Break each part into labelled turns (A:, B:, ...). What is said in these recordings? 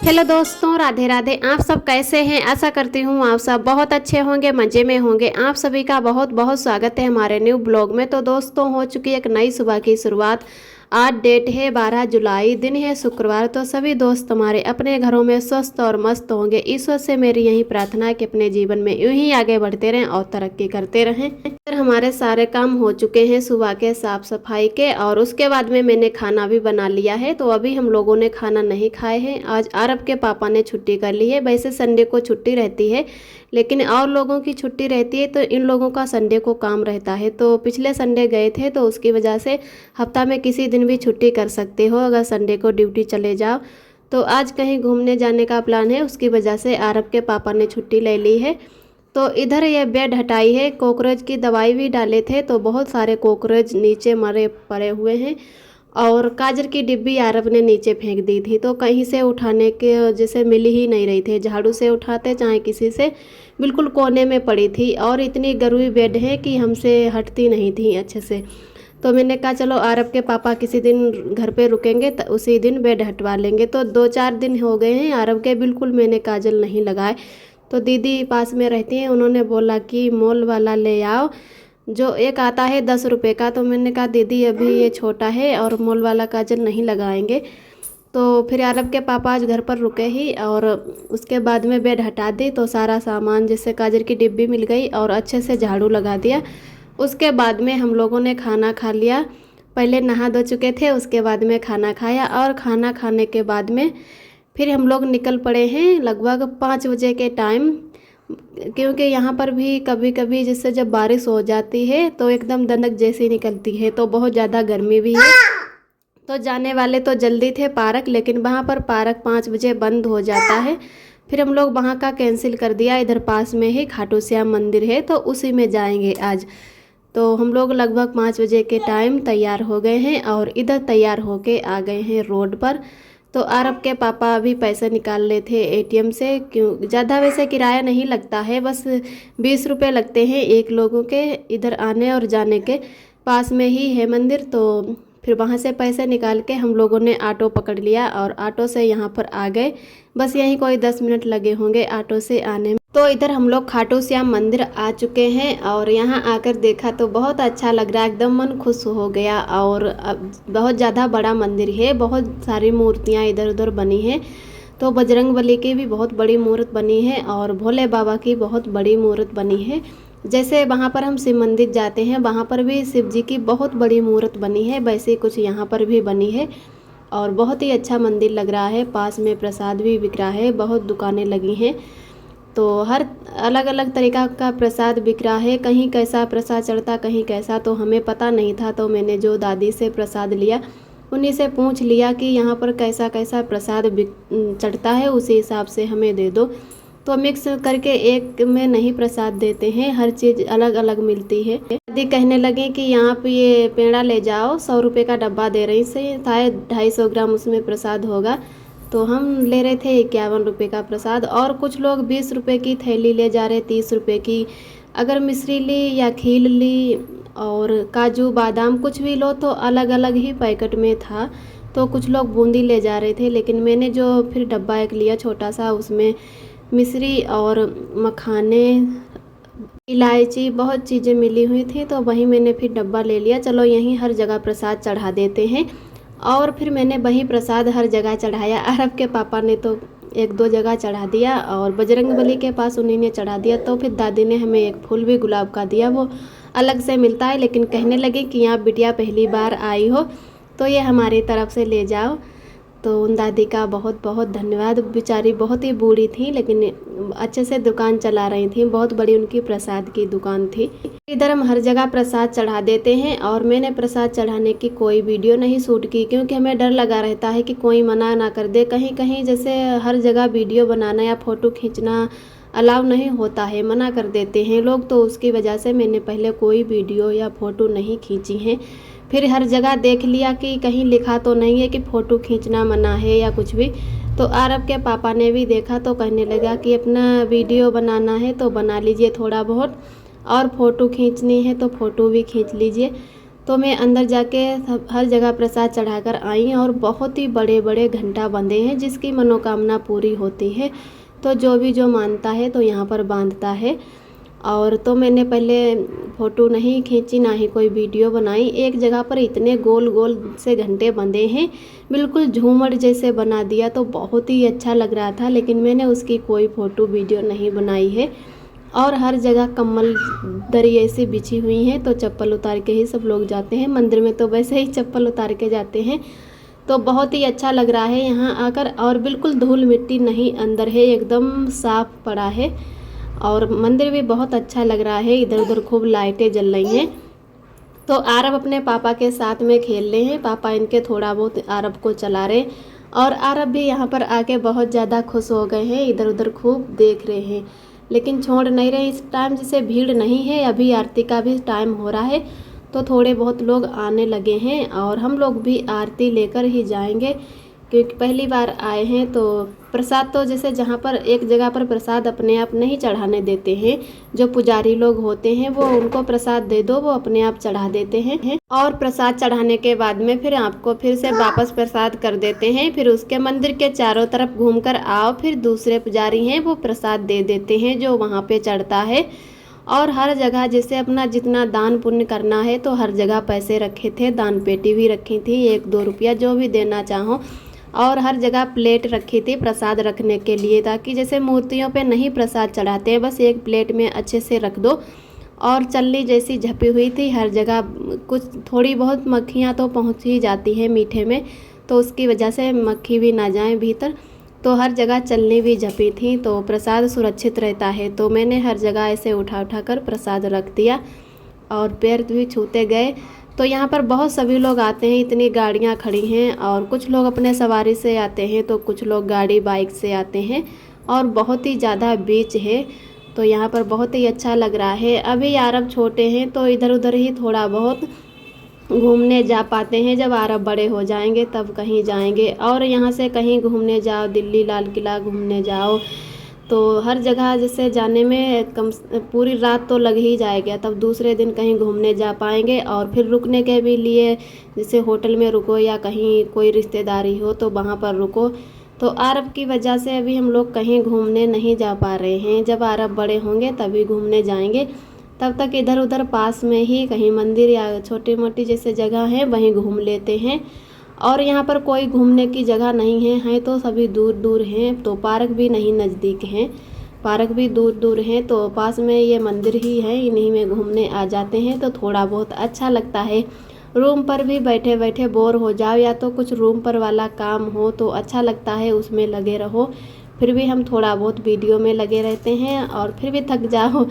A: Hello दोस्तों, राधे राधे। आप सब कैसे हैं? आशा करती हूँ आप सब बहुत अच्छे होंगे, मज़े में होंगे। आप सभी का बहुत बहुत स्वागत है हमारे न्यू ब्लॉग में। तो दोस्तों, हो चुकी एक नई सुबह की शुरुआत। आज डेट है 12 जुलाई, दिन है शुक्रवार। तो सभी दोस्त हमारे अपने घरों में स्वस्थ और मस्त होंगे। ईश्वर से मेरी यही प्रार्थना है कि अपने जीवन में यूं ही आगे बढ़ते रहें और तरक्की करते रहें। फिर हमारे सारे काम हो चुके हैं सुबह के साफ सफाई के, और उसके बाद में मैंने खाना भी बना लिया है। तो अभी हम लोगों ने खाना नहीं खाए हैं। आज आरब के पापा ने छुट्टी कर ली है। वैसे संडे को छुट्टी रहती है, लेकिन और लोगों की छुट्टी रहती है, तो इन लोगों का संडे को काम रहता है। तो पिछले संडे गए थे, तो उसकी वजह से हफ्ता में किसी दिन भी छुट्टी कर सकते हो अगर संडे को ड्यूटी चले जाओ। तो आज कहीं घूमने जाने का प्लान है, उसकी वजह से आरब के पापा ने छुट्टी ले ली है। तो इधर ये बेड हटाई है, कॉकरोच की दवाई भी डाले थे, तो बहुत सारे कॉकरोच नीचे मरे पड़े हुए हैं। और काजर की डिब्बी आरब ने नीचे फेंक दी थी, तो कहीं से उठाने के जैसे मिल ही नहीं रही थी। झाड़ू से उठाते चाहे किसी से, बिल्कुल कोने में पड़ी थी। और इतनी गरुई बेड है कि हमसे हटती नहीं थी अच्छे से। तो मैंने कहा चलो आरब के पापा किसी दिन घर पे रुकेंगे तो उसी दिन बेड हटवा लेंगे। तो 2-4 दिन हो गए हैं आरब के बिल्कुल मैंने काजल नहीं लगाए। तो दीदी पास में रहती हैं, उन्होंने बोला कि मॉल वाला ले आओ, जो एक आता है 10 रुपये का। तो मैंने कहा दीदी अभी ये छोटा है और मॉल वाला काजल नहीं लगाएंगे। तो फिर अरब के पापा आज घर पर रुके ही, और उसके बाद में बेड हटा दी। तो सारा सामान जैसे काजल की डिब्बी मिल गई और अच्छे से झाड़ू लगा दिया। उसके बाद में हम लोगों ने खाना खा लिया। पहले नहा धो चुके थे, उसके बाद में खाना खाया, और खाना खाने के बाद में फिर हम लोग निकल पड़े हैं लगभग 5 बजे के टाइम। क्योंकि यहाँ पर भी कभी कभी जैसे जब बारिश हो जाती है तो एकदम दंडक जैसी निकलती है, तो बहुत ज़्यादा गर्मी भी है। तो जाने वाले तो जल्दी थे पार्क, लेकिन वहाँ पर पार्क 5 बजे बंद हो जाता है। फिर हम लोग वहाँ का कैंसिल कर दिया। इधर पास में ही खाटू श्याम मंदिर है, तो उसी में जाएंगे आज। तो हम लोग लगभग 5 बजे के टाइम तैयार हो गए हैं, और इधर तैयार होके आ गए हैं रोड पर। तो आरब के पापा अभी पैसे निकाल ले थे एटीएम से। क्यों ज़्यादा वैसे किराया नहीं लगता है, बस 20 रुपये लगते हैं एक लोगों के इधर आने और जाने के। पास में ही है मंदिर, तो फिर वहाँ से पैसे निकाल के हम लोगों ने ऑटो पकड़ लिया और ऑटो से यहाँ पर आ गए। बस यहीं कोई 10 मिनट लगे होंगे ऑटो से आने में। तो इधर हम लोग खाटू श्याम मंदिर आ चुके हैं, और यहाँ आकर देखा तो बहुत अच्छा लग रहा है, एकदम मन खुश हो गया। और बहुत ज़्यादा बड़ा मंदिर है, बहुत सारी मूर्तियाँ इधर उधर बनी हैं। तो बजरंगबली की भी बहुत बड़ी मूर्त बनी है, और भोले बाबा की बहुत बड़ी मूर्त बनी है। जैसे वहाँ पर हम शिव मंदिर जाते हैं, वहाँ पर भी शिव जी की बहुत बड़ी मूर्त बनी है, वैसे कुछ यहाँ पर भी बनी है। और बहुत ही अच्छा मंदिर लग रहा है। पास में प्रसाद भी बिक रहा है, बहुत दुकानें लगी हैं। तो हर अलग अलग तरीका का प्रसाद बिक रहा है, कहीं कैसा प्रसाद चढ़ता कहीं कैसा, तो हमें पता नहीं था। तो मैंने जो दादी से प्रसाद लिया उन्हीं से पूछ लिया कि यहाँ पर कैसा कैसा प्रसाद चढ़ता है, उसी हिसाब से हमें दे दो। तो मिक्स करके एक में नहीं प्रसाद देते हैं, हर चीज़ अलग अलग मिलती है। दादी कहने लगी कि यहाँ पे ये पेड़ा ले जाओ, 100 रुपये का डब्बा दे रही से, शायद 250 ग्राम उसमें प्रसाद होगा। तो हम ले रहे थे 51 रुपये का प्रसाद, और कुछ लोग 20 रुपये की थैली ले जा रहे, 30 रुपये की। अगर मिश्री ली या खील ली और काजू बादाम कुछ भी लो तो अलग अलग ही पैकेट में था। तो कुछ लोग बूंदी ले जा रहे थे, लेकिन मैंने जो फिर डब्बा एक लिया छोटा सा, उसमें मिश्री और मखाने, इलायची, बहुत चीज़ें मिली हुई थी। तो वहीं मैंने फिर डब्बा ले लिया, चलो यहीं हर जगह प्रसाद चढ़ा देते हैं। और फिर मैंने वही प्रसाद हर जगह चढ़ाया। अरब के पापा ने तो 1-2 जगह चढ़ा दिया, और बजरंगबली के पास उन्हीं ने चढ़ा दिया। तो फिर दादी ने हमें एक फूल भी गुलाब का दिया, वो अलग से मिलता है, लेकिन कहने लगे कि यहाँ बिटिया पहली बार आई हो तो ये हमारी तरफ से ले जाओ। तो उन दादी का बहुत बहुत धन्यवाद। बेचारी बहुत ही बूढ़ी थी, लेकिन अच्छे से दुकान चला रही थी, बहुत बड़ी उनकी प्रसाद की दुकान थी। इधर हम हर जगह प्रसाद चढ़ा देते हैं, और मैंने प्रसाद चढ़ाने की कोई वीडियो नहीं शूट की, क्योंकि हमें डर लगा रहता है कि कोई मना ना कर दे। कहीं कहीं जैसे हर जगह वीडियो बनाना या फ़ोटो खींचना अलाउ नहीं होता है, मना कर देते हैं लोग। तो उसकी वजह से मैंने पहले कोई वीडियो या फ़ोटो नहीं खींची हैं। फिर हर जगह देख लिया कि कहीं लिखा तो नहीं है कि फ़ोटो खींचना मना है या कुछ भी। तो आरब के पापा ने भी देखा तो कहने लगा कि अपना वीडियो बनाना है तो बना लीजिए थोड़ा बहुत, और फ़ोटो खींचनी है तो फ़ोटो भी खींच लीजिए। तो मैं अंदर जाके हर जगह प्रसाद चढ़ाकर आई और बहुत ही बड़े बड़े घंटा बंधे हैं, जिसकी मनोकामना पूरी होती है। तो जो भी जो मानता है तो यहाँ पर बांधता है। और तो मैंने पहले फ़ोटो नहीं खींची, ना ही कोई वीडियो बनाई। एक जगह पर इतने गोल गोल से घंटे बंधे हैं, बिल्कुल झूमर जैसे बना दिया, तो बहुत ही अच्छा लग रहा था। लेकिन मैंने उसकी कोई फ़ोटो वीडियो नहीं बनाई है। और हर जगह कम्बल दरी ऐसी बिछी हुई हैं, तो चप्पल उतार के ही सब लोग जाते हैं। मंदिर में तो वैसे ही चप्पल उतार के जाते हैं। तो बहुत ही अच्छा लग रहा है यहाँ आकर, और बिल्कुल धूल मिट्टी नहीं अंदर है, एकदम साफ पड़ा है। और मंदिर भी बहुत अच्छा लग रहा है। इधर उधर खूब लाइटें जल रही हैं। तो आरब अपने पापा के साथ में खेल रहे हैं। पापा इनके थोड़ा बहुत आरब को चला रहे, और आरब भी यहाँ पर आके बहुत ज़्यादा खुश हो गए हैं। इधर उधर खूब देख रहे हैं, लेकिन छोड़ नहीं रहे। इस टाइम जैसे भीड़ नहीं है, अभी आरती का भी टाइम हो रहा है, तो थोड़े बहुत लोग आने लगे हैं। और हम लोग भी आरती लेकर ही जाएंगे, क्योंकि पहली बार आए हैं। तो प्रसाद तो जैसे जहाँ पर एक जगह पर प्रसाद अपने आप नहीं चढ़ाने देते हैं, जो पुजारी लोग होते हैं वो उनको प्रसाद दे दो, वो अपने आप चढ़ा देते हैं। और प्रसाद चढ़ाने के बाद में फिर आपको फिर से वापस प्रसाद कर देते हैं। फिर उसके मंदिर के चारों तरफ घूमकर आओ, फिर दूसरे पुजारी हैं वो प्रसाद दे देते हैं जो वहाँ पे चढ़ता है। और हर जगह जैसे अपना जितना दान पुण्य करना है, तो हर जगह पैसे रखे थे, दान पेटी भी रखी थी, 1-2 रुपया जो भी देना चाहो। और हर जगह प्लेट रखी थी प्रसाद रखने के लिए, ताकि जैसे मूर्तियों पे नहीं प्रसाद चढ़ाते हैं, बस एक प्लेट में अच्छे से रख दो। और चलनी जैसी झपी हुई थी हर जगह। कुछ थोड़ी बहुत मक्खियाँ तो पहुँच ही जाती है मीठे में, तो उसकी वजह से मक्खी भी ना जाए भीतर। तो हर जगह चलनी भी झपी थी, तो प्रसाद सुरक्षित रहता है। तो मैंने हर जगह ऐसे उठा उठा कर प्रसाद रख दिया, और पैर भी छूते गए। तो यहाँ पर बहुत सभी लोग आते हैं, इतनी गाड़ियाँ खड़ी हैं। और कुछ लोग अपने सवारी से आते हैं, तो कुछ लोग गाड़ी बाइक से आते हैं। और बहुत ही ज़्यादा बीच है, तो यहाँ पर बहुत ही अच्छा लग रहा है। अभी आरब छोटे हैं, तो इधर उधर ही थोड़ा बहुत घूमने जा पाते हैं। जब आरब बड़े हो जाएंगे तब कहीं जाएंगे। और यहाँ से कहीं घूमने जाओ, दिल्ली लाल किला घूमने जाओ, तो हर जगह जैसे जाने में पूरी रात तो लग ही जाएगा। तब दूसरे दिन कहीं घूमने जा पाएंगे। और फिर रुकने के भी लिए जैसे होटल में रुको, या कहीं कोई रिश्तेदारी हो तो वहाँ पर रुको। तो आरब की वजह से अभी हम लोग कहीं घूमने नहीं जा पा रहे हैं। जब आरब बड़े होंगे तभी घूमने जाएंगे। तब तक इधर उधर पास में ही कहीं मंदिर या छोटी मोटी जैसे जगह है वहीं घूम लेते हैं। और यहाँ पर कोई घूमने की जगह नहीं है तो सभी दूर दूर हैं। तो पार्क भी नहीं नज़दीक हैं, पार्क भी दूर दूर हैं। तो पास में ये मंदिर ही है, इन्हीं में घूमने आ जाते हैं। तो थोड़ा बहुत अच्छा लगता है। रूम पर भी बैठे बैठे बोर हो जाओ, या तो कुछ रूम पर वाला काम हो तो अच्छा लगता है, उसमें लगे रहो। फिर भी हम थोड़ा बहुत वीडियो में लगे रहते हैं, और फिर भी थक जाओ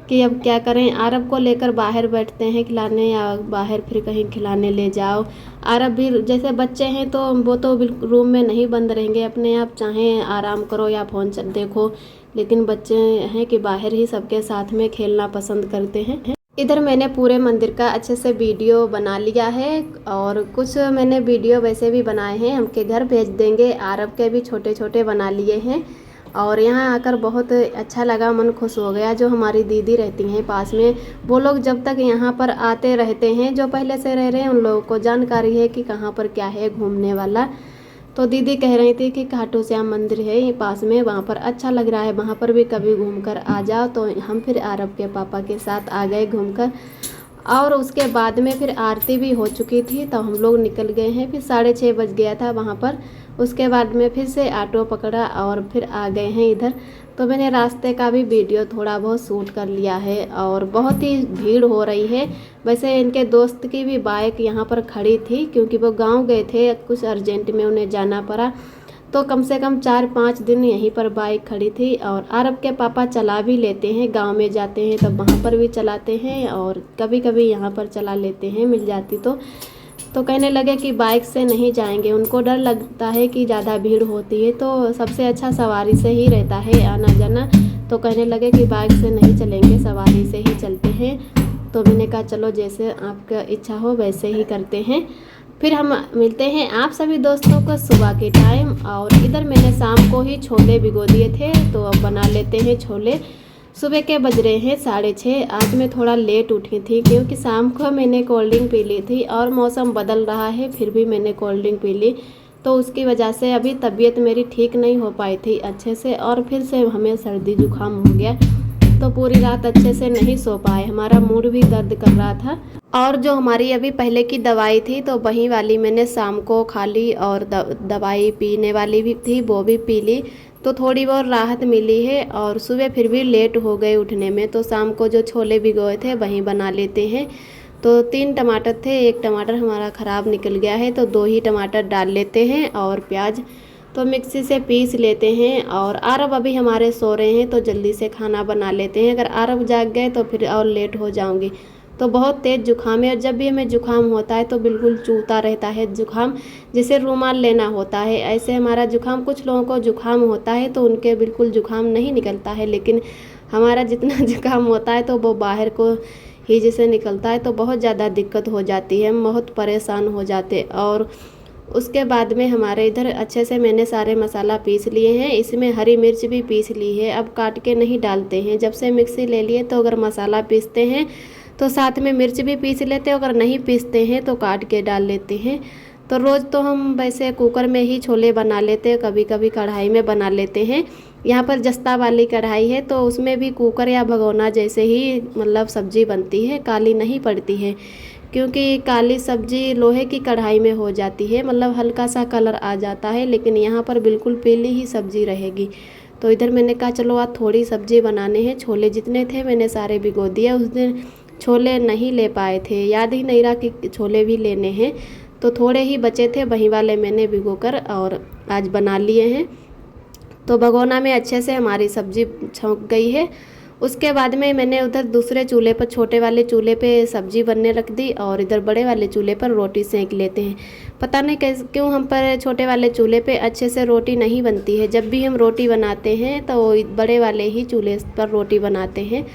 A: कि अब क्या करें। आरब को लेकर बाहर बैठते हैं खिलाने, या बाहर फिर कहीं खिलाने ले जाओ। आरब भी जैसे बच्चे हैं, तो वो तो रूम में नहीं बंद रहेंगे, अपने आप चाहें आराम करो या फ़ोन देखो। लेकिन बच्चे हैं कि बाहर ही सबके साथ में खेलना पसंद करते हैं। इधर मैंने पूरे मंदिर का अच्छे से वीडियो बना लिया है, और कुछ मैंने वीडियो वैसे भी बनाए हैं, हमके घर भेज देंगे। आरब के भी छोटे छोटे बना लिए हैं। और यहाँ आकर बहुत अच्छा लगा, मन खुश हो गया। जो हमारी दीदी रहती हैं पास में, वो लोग जब तक यहाँ पर आते रहते हैं, जो पहले से रह रहे हैं उन लोगों को जानकारी है कि कहाँ पर क्या है घूमने वाला। तो दीदी कह रही थी कि खाटू श्याम मंदिर है ये पास में, वहाँ पर अच्छा लग रहा है, वहाँ पर भी कभी घूमकर आ जाओ। तो हम फिर आरब के पापा के साथ आ गए घूमकर। और उसके बाद में फिर आरती भी हो चुकी थी, तो हम लोग निकल गए हैं। फिर 6:30 बज गया था वहाँ पर। उसके बाद में फिर से ऑटो पकड़ा और फिर आ गए हैं इधर। तो मैंने रास्ते का भी वीडियो थोड़ा बहुत शूट कर लिया है। और बहुत ही भीड़ हो रही है। वैसे इनके दोस्त की भी बाइक यहाँ पर खड़ी थी, क्योंकि वो गांव गए थे, कुछ अर्जेंट में उन्हें जाना पड़ा। तो कम से कम 4-5 दिन यहीं पर बाइक खड़ी थी। और अरब के पापा चला भी लेते हैं, गांव में जाते हैं तब वहाँ पर भी चलाते हैं, और कभी कभी यहाँ पर चला लेते हैं मिल जाती तो कहने लगे कि बाइक से नहीं जाएंगे, उनको डर लगता है कि ज़्यादा भीड़ होती है, तो सबसे अच्छा सवारी से ही रहता है आना जाना। तो कहने लगे कि बाइक से नहीं चलेंगे, सवारी से ही चलते हैं। तो मैंने कहा चलो जैसे आपका इच्छा हो वैसे ही करते हैं। फिर हम मिलते हैं आप सभी दोस्तों को सुबह के टाइम। और इधर मैंने शाम को ही छोले भिगो दिए थे, तो अब बना लेते हैं छोले। सुबह के बज रहे हैं 6:30। आज मैं थोड़ा लेट उठी थी क्योंकि शाम को मैंने कोल्ड ड्रिंक पी ली थी और मौसम बदल रहा है फिर भी मैंने कोल्ड ड्रिंक पी ली, तो उसकी वजह से अभी तबीयत मेरी ठीक नहीं हो पाई थी अच्छे से और फिर से हमें सर्दी जुकाम हो गया। तो पूरी रात अच्छे से नहीं सो पाए, हमारा मूड भी दर्द कर रहा था। और जो हमारी अभी पहले की दवाई थी तो वही वाली मैंने शाम को खा ली और दवाई पीने वाली भी थी वो भी पी ली, तो थोड़ी बहुत राहत मिली है। और सुबह फिर भी लेट हो गए उठने में, तो शाम को जो छोले भिगोए थे वहीं बना लेते हैं। तो 3 टमाटर थे, 1 टमाटर हमारा ख़राब निकल गया है तो 2 ही टमाटर डाल लेते हैं और प्याज तो मिक्सी से पीस लेते हैं। और आरब अभी हमारे सो रहे हैं तो जल्दी से खाना बना लेते हैं, अगर आरब जाग गए तो फिर और लेट हो जाऊंगी। तो बहुत तेज़ जुकाम है और जब भी हमें जुकाम होता है तो बिल्कुल चूता रहता है जुकाम, जिसे रूमाल लेना होता है। ऐसे हमारा जुकाम, कुछ लोगों को जुकाम होता है तो उनके बिल्कुल जुकाम नहीं निकलता है, लेकिन हमारा जितना जुकाम होता है तो वो बाहर को ही जैसे निकलता है, तो बहुत ज़्यादा दिक्कत हो जाती है, हम बहुत परेशान हो जाते। और उसके बाद में हमारे इधर अच्छे से मैंने सारे मसाला पीस लिए हैं, इसमें हरी मिर्च भी पीस ली है, अब काट के नहीं डालते हैं। जब से मिक्सी ले लिए तो अगर मसाला पीसते हैं तो साथ में मिर्च भी पीस लेते हैं, अगर नहीं पीसते हैं तो काट के डाल लेते हैं। तो रोज़ तो हम वैसे कुकर में ही छोले बना लेते हैं, कभी कभी कढ़ाई में बना लेते हैं। यहाँ पर जस्ता वाली कढ़ाई है तो उसमें भी कुकर या भगोना जैसे ही मतलब सब्ज़ी बनती है, काली नहीं पड़ती है, क्योंकि काली सब्ज़ी लोहे की कढ़ाई में हो जाती है, मतलब हल्का सा कलर आ जाता है, लेकिन यहाँ पर बिल्कुल पीली ही सब्ज़ी रहेगी। तो इधर मैंने कहा चलो आज थोड़ी सब्ज़ी बनाने हैं। छोले जितने थे मैंने सारे भिगो दिए, उस दिन छोले नहीं ले पाए थे, याद ही नहीं रहा कि छोले भी लेने हैं, तो थोड़े ही बचे थे वही वाले मैंने भिगोकर और आज बना लिए हैं। तो भगोना में अच्छे से हमारी सब्ज़ी छौंक गई है। उसके बाद में मैंने उधर दूसरे चूल्हे पर, छोटे वाले चूल्हे पे सब्ज़ी बनने रख दी और इधर बड़े वाले चूल्हे पर रोटी सेंक लेते हैं। पता नहीं कैसे क्यों हम पर छोटे वाले चूल्हे पे अच्छे से रोटी नहीं बनती है, जब भी हम रोटी बनाते हैं तो बड़े वाले ही चूल्हे पर रोटी बनाते हैं।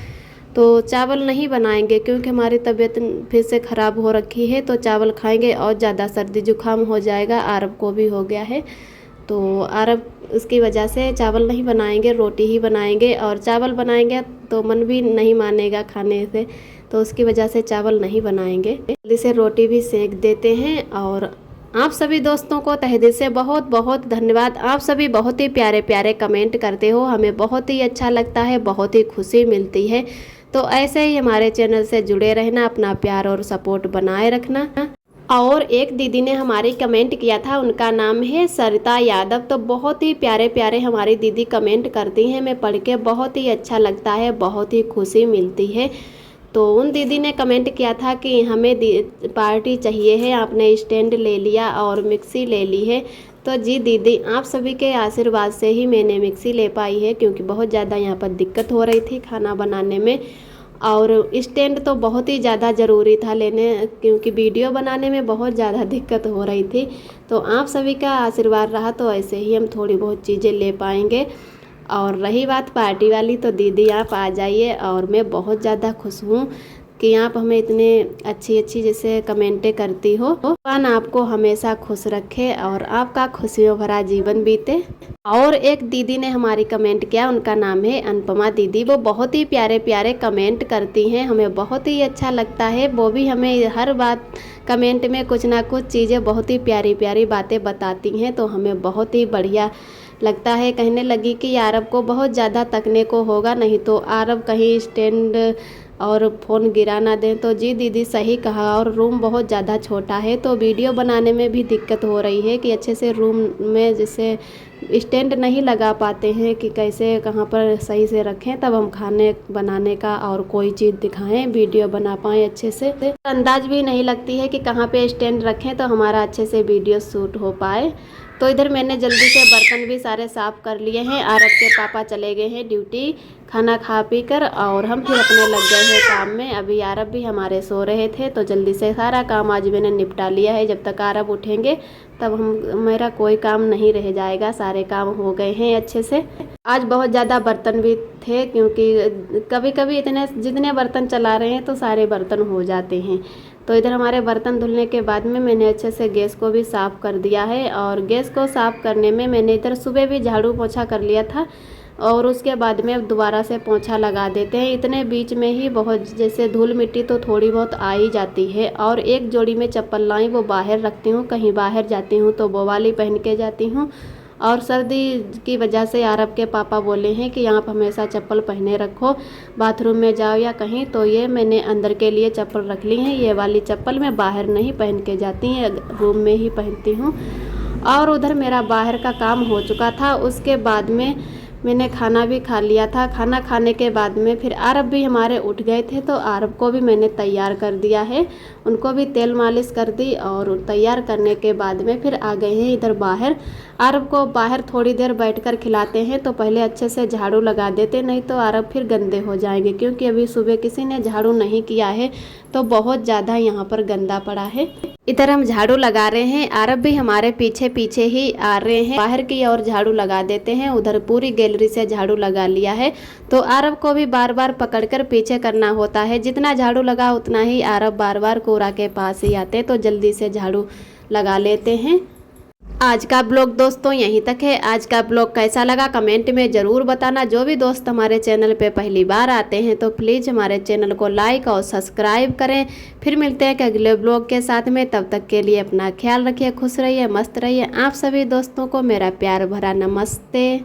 A: तो चावल नहीं बनाएंगे क्योंकि हमारी तबीयत फिर से ख़राब हो रखी है, तो चावल खाएंगे और ज़्यादा सर्दी जुकाम हो जाएगा, आरब को भी हो गया है। तो आरब उसकी वजह से चावल नहीं बनाएंगे, रोटी ही बनाएंगे, और चावल बनाएंगे तो मन भी नहीं मानेगा खाने से, तो उसकी वजह से चावल नहीं बनाएंगे। जल्दी से रोटी भी सेंक देते हैं। और आप सभी दोस्तों को तहे दिल से बहुत बहुत धन्यवाद। आप सभी बहुत ही प्यारे प्यारे कमेंट करते हो, हमें बहुत ही अच्छा लगता है, बहुत ही खुशी मिलती है। तो ऐसे ही हमारे चैनल से जुड़े रहना, अपना प्यार और सपोर्ट बनाए रखना। और एक दीदी ने हमारी कमेंट किया था, उनका नाम है सरिता यादव। तो बहुत ही प्यारे प्यारे हमारी दीदी कमेंट करती हैं, मैं पढ़ के बहुत ही अच्छा लगता है, बहुत ही खुशी मिलती है। तो उन दीदी ने कमेंट किया था कि हमें पार्टी चाहिए है, आपने स्टैंड ले लिया और मिक्सी ले ली है। तो जी दीदी, आप सभी के आशीर्वाद से ही मैंने मिक्सी ले पाई है, क्योंकि बहुत ज़्यादा यहाँ पर दिक्कत हो रही थी खाना बनाने में। और स्टैंड तो बहुत ही ज़्यादा ज़रूरी था लेने, क्योंकि वीडियो बनाने में बहुत ज़्यादा दिक्कत हो रही थी। तो आप सभी का आशीर्वाद रहा तो ऐसे ही हम थोड़ी बहुत चीज़ें ले पाएंगे। और रही बात पार्टी वाली, तो दीदी आप आ जाइए, और मैं बहुत ज़्यादा खुश हूँ कि आप हमें इतने अच्छी अच्छी जैसे कमेंटें करती हो। भगवान आपको हमेशा खुश रखे और आपका खुशियों भरा जीवन बीते। और एक दीदी ने हमारी कमेंट किया, उनका नाम है अनुपमा दीदी। वो बहुत ही प्यारे प्यारे कमेंट करती हैं, हमें बहुत ही अच्छा लगता है। वो भी हमें हर बात कमेंट में कुछ ना कुछ चीज़ें, बहुत ही प्यारी प्यारी बातें बताती हैं, तो हमें बहुत ही बढ़िया लगता है। कहने लगी कि आरब को बहुत ज़्यादा तकने को होगा, नहीं तो आरब कहीं स्टैंड और फ़ोन गिरा ना दें। तो जी दीदी सही कहा, और रूम बहुत ज़्यादा छोटा है तो वीडियो बनाने में भी दिक्कत हो रही है कि अच्छे से रूम में जैसे स्टैंड नहीं लगा पाते हैं कि कैसे कहाँ पर सही से रखें, तब हम खाने बनाने का और कोई चीज़ दिखाएं, वीडियो बना पाएँ अच्छे से। अंदाज भी नहीं लगती है कि कहाँ पे स्टैंड रखें तो हमारा अच्छे से वीडियो शूट हो पाए। तो इधर मैंने जल्दी से बर्तन भी सारे साफ़ कर लिए हैं। आरब के पापा चले गए हैं ड्यूटी खाना खा पी कर, और हम फिर अपने लग गए हैं काम में। अभी आरब भी हमारे सो रहे थे तो जल्दी से सारा काम आज मैंने निपटा लिया है। जब तक आरब उठेंगे तब मेरा कोई काम नहीं रह जाएगा, सारे काम हो गए हैं अच्छे से। आज बहुत ज़्यादा बर्तन भी थे, क्योंकि कभी कभी जितने बर्तन चला रहे हैं तो सारे बर्तन हो जाते हैं। तो इधर हमारे बर्तन धुलने के बाद में मैंने अच्छे से गैस को भी साफ़ कर दिया है। और गैस को साफ़ करने में मैंने इधर सुबह भी झाड़ू पोछा कर लिया था, और उसके बाद में दोबारा से पोंछा लगा देते हैं। इतने बीच में ही बहुत जैसे धूल मिट्टी तो थोड़ी बहुत आ ही जाती है। और एक जोड़ी में चप्पल लाई वो बाहर रखती हूँ, कहीं बाहर जाती हूँ तो वो वाली पहन के जाती हूँ। और सर्दी की वजह से आरब के पापा बोले हैं कि आप हमेशा चप्पल पहने रखो, बाथरूम में जाओ या कहीं, तो ये मैंने अंदर के लिए चप्पल रख ली है। ये वाली चप्पल मैं बाहर नहीं पहन के जाती है, रूम में ही पहनती हूँ। और उधर मेरा बाहर का काम हो चुका था। उसके बाद में मैंने खाना भी खा लिया था। खाना खाने के बाद में फिर आरब भी हमारे उठ गए थे, तो आरब को भी मैंने तैयार कर दिया है, उनको भी तेल मालिश कर दी। और तैयार करने के बाद में फिर आ गए हैं इधर बाहर। आरब को बाहर थोड़ी देर बैठकर खिलाते हैं, तो पहले अच्छे से झाड़ू लगा देते, नहीं तो आरब फिर गंदे हो जाएंगे, क्योंकि अभी सुबह किसी ने झाड़ू नहीं किया है तो बहुत ज़्यादा यहाँ पर गंदा पड़ा है। इधर हम झाड़ू लगा रहे हैं, आरब भी हमारे पीछे पीछे ही आ रहे हैं। बाहर की ओर झाड़ू लगा देते हैं, उधर पूरी गैलरी से झाड़ू लगा लिया है। तो आरब को भी बार बार पकड़कर पीछे करना होता है, जितना झाड़ू लगा उतना ही आरब बार बार कूड़ा के पास ही आते, तो जल्दी से झाड़ू लगा लेते हैं। आज का ब्लॉग दोस्तों यहीं तक है। आज का ब्लॉग कैसा लगा कमेंट में ज़रूर बताना। जो भी दोस्त हमारे चैनल पे पहली बार आते हैं तो प्लीज़ हमारे चैनल को लाइक और सब्सक्राइब करें। फिर मिलते हैं अगले ब्लॉग के साथ में, तब तक के लिए अपना ख्याल रखिए, खुश रहिए, मस्त रहिए। आप सभी दोस्तों को मेरा प्यार भरा नमस्ते।